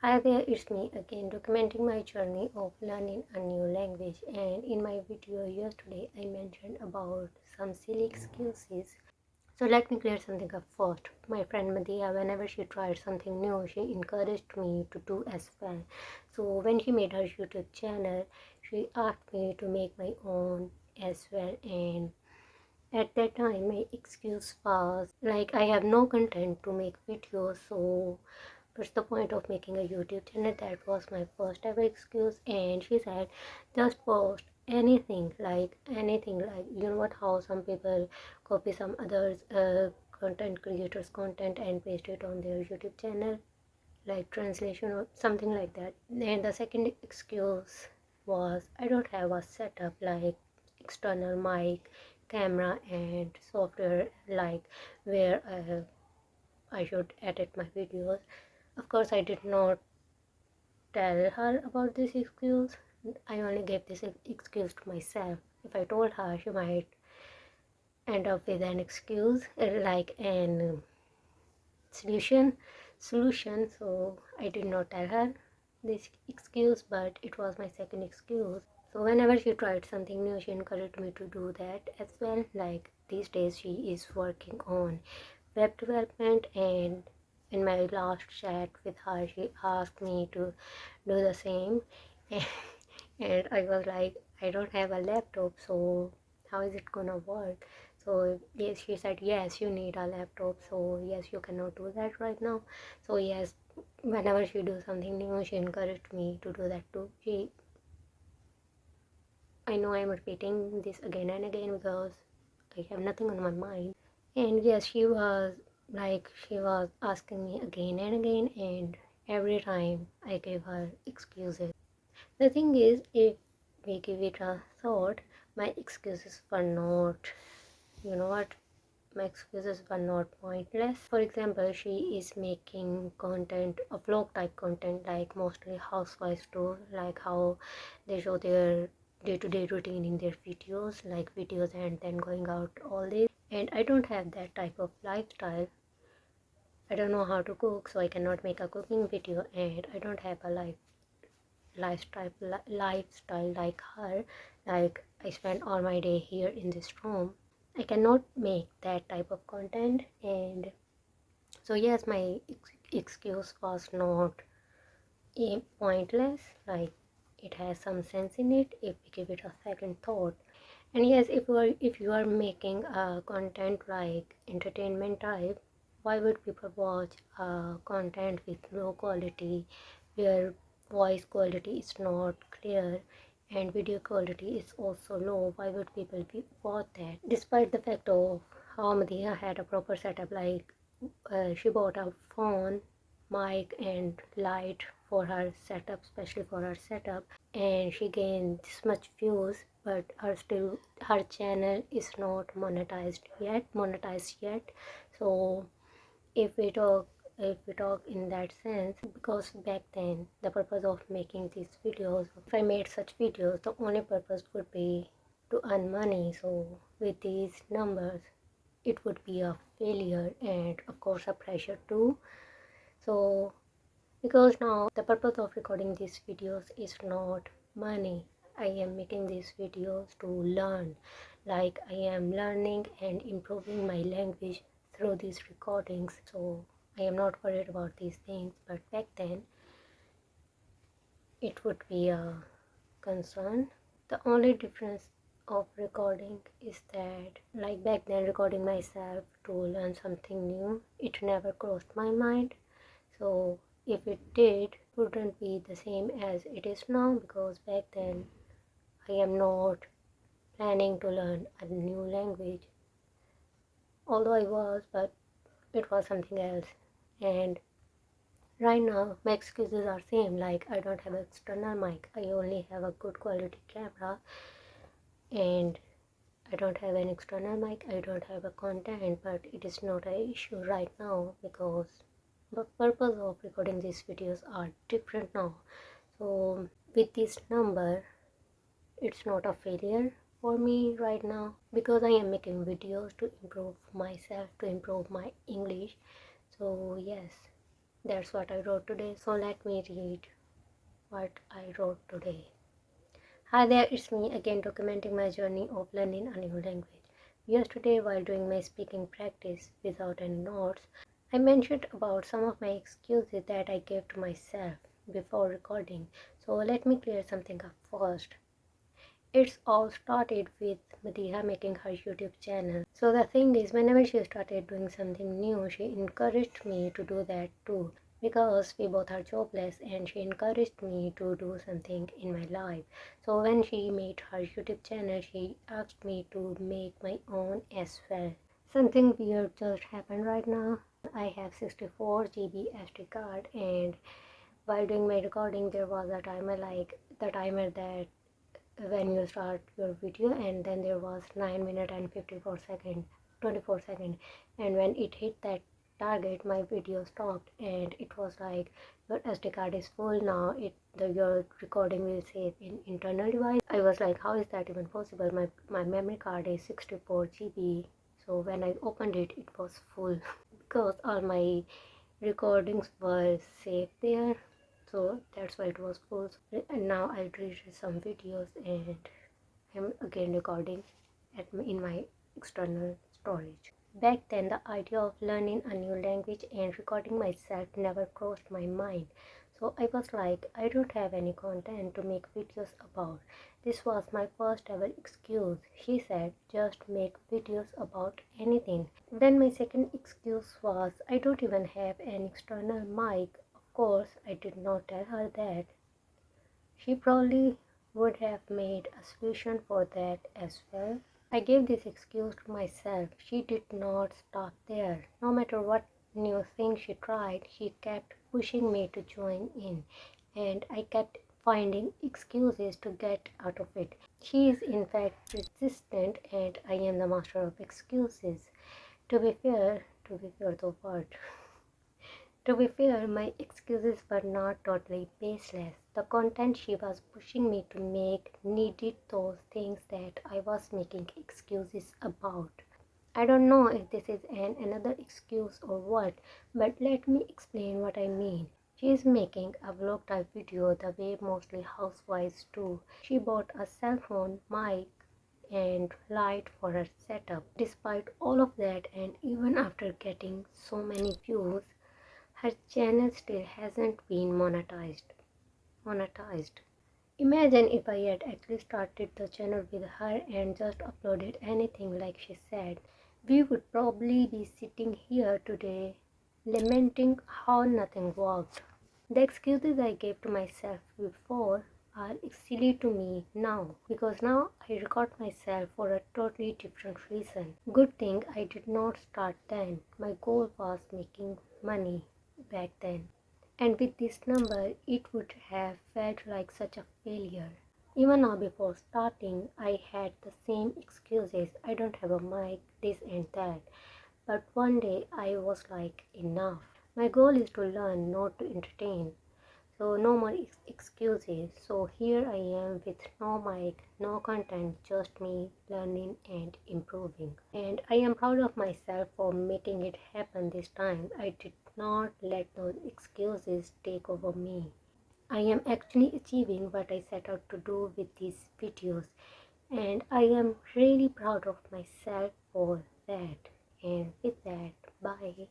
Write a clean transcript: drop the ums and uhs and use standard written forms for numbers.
Hi there, it's me again documenting my journey of learning a new language, and in my video yesterday I mentioned about some silly excuses. So let me clear something up first. My friend Madhya, whenever she tried something new, she encouraged me to do as well. So when she made her YouTube channel, she asked me to make my own as well, and at that time my excuse was like I have no content to make videos, so what's the point of making a YouTube channel? That was my first ever excuse. And she said just post anything, like you know what, how some people copy some others content creators content and paste it on their YouTube channel, like translation or something like that. And the second excuse was I don't have a setup like external mic, camera and software, like where I should edit my videos. Of course I did not tell her about this excuse. I only gave this excuse to myself. If I told her, she might end up with an excuse, like an solution. So I did not tell her this excuse, but it was my second excuse. So whenever she tried something new, she encouraged me to do that as well. Like these days she is working on web development, and in my last chat with her she asked me to do the same. And I was like, I don't have a laptop, so how is it gonna work? So yes, she said yes, you need a laptop, so yes, you cannot do that right now. So yes, whenever she do something new, she encouraged me to do that too. I know I'm repeating this again and again because I have nothing on my mind. And yes, she was asking me again and again, and every time I gave her excuses. The thing is, if we give it a thought, my excuses were not, you know what, my excuses were not pointless. For example, she is making content, a vlog type content, like mostly housewives do, like how they show their day-to-day routine in their videos, like videos and then going out all day. And I don't have that type of lifestyle. I don't know how to cook, so I cannot make a cooking video, and I don't have a lifestyle like her. Like I spend all my day here in this room. I cannot make that type of content, and so yes, my excuse was not pointless. Like it has some sense in it if we give it a second thought. And yes, if you are making a content like entertainment type, why would people watch content with low quality, where voice quality is not clear and video quality is also low? Why would people watch that? Despite the fact of how Madhya had a proper setup, like she bought a phone, mic and light for her setup, especially for her setup, and she gained this much views, but her channel is not monetized yet. So if we talk in that sense, because back then the purpose of making these videos, if I made such videos, the only purpose would be to earn money. So with these numbers it would be a failure, and of course a pressure too. So because now the purpose of recording these videos is not money. I am making these videos to learn, like I am learning and improving my language through these recordings. So I am not worried about these things, but back then it would be a concern. The only difference of recording is that, like back then, recording myself to learn something new, it never crossed my mind. So if it did, it wouldn't be the same as it is now, because back then I am not planning to learn a new language. Although I was, but it was something else. And right now my excuses are same, like I don't have an external mic, I only have a good quality camera, and I don't have an external mic, I don't have a content, but it is not an issue right now because the purpose of recording these videos are different now. So with this number, it's not a failure for me right now, because I am making videos to improve myself, to improve my English. So yes, That's what I wrote today. So let me read what I wrote today. Hi there, it's me again documenting my journey of learning a new language. Yesterday, while doing my speaking practice without any notes, I mentioned about some of my excuses that I gave to myself before recording. So let me clear something up first. It's all started with Madiha making her YouTube channel. So the thing is, whenever she started doing something new, she encouraged me to do that too. Because we both are jobless and she encouraged me to do something in my life. So when she made her YouTube channel, she asked me to make my own as well. Something weird just happened right now. I have 64 GB SD card, and while doing my recording there was a timer, like the timer that when you start your video, and then there was 9 minutes and 24 second, and when it hit that target my video stopped and it was like your SD card is full now, your recording will save in internal device. I was like, how is that even possible? My memory card is 64 GB. So when I opened it, it was full because all my recordings were saved there, so that's why it was full. And now I deleted some videos and I'm again recording in my external storage. Back then, the idea of learning a new language and recording myself never crossed my mind. So I was like, I don't have any content to make videos about. This was my first ever excuse. She said, just make videos about anything. Then my second excuse was, I don't even have an external mic. Of course, I did not tell her that. She probably would have made a solution for that as well. I gave this excuse to myself. She did not stop there. No matter what new thing she tried, she kept pushing me to join in, and I kept finding excuses to get out of it. She is in fact persistent, and I am the master of excuses. To be fair, the word. To be fair, my excuses were not totally baseless. The content she was pushing me to make needed those things that I was making excuses about. I don't know if this is another excuse or what, but let me explain what I mean. She is making a vlog type video the way mostly housewives do. She bought a cell phone, mic, and light for her setup. Despite all of that, and even after getting so many views, her channel still hasn't been monetized. Imagine if I had actually started the channel with her and just uploaded anything like she said. We would probably be sitting here today lamenting how nothing worked. The excuses I gave to myself before are silly to me now, because now I record myself for a totally different reason. Good thing I did not start then. My goal was making money back then. And with this number, it would have felt like such a failure. Even now, before starting, I had the same excuses. I don't have a mic, this and that. But one day I was like, enough. My goal is to learn, not to entertain. So no more excuses. So here I am with no mic, no content, just me learning and improving. And I am proud of myself for making it happen this time. I did not let those excuses take over me. I am actually achieving what I set out to do with these videos, and I am really proud of myself for that. And with that, bye.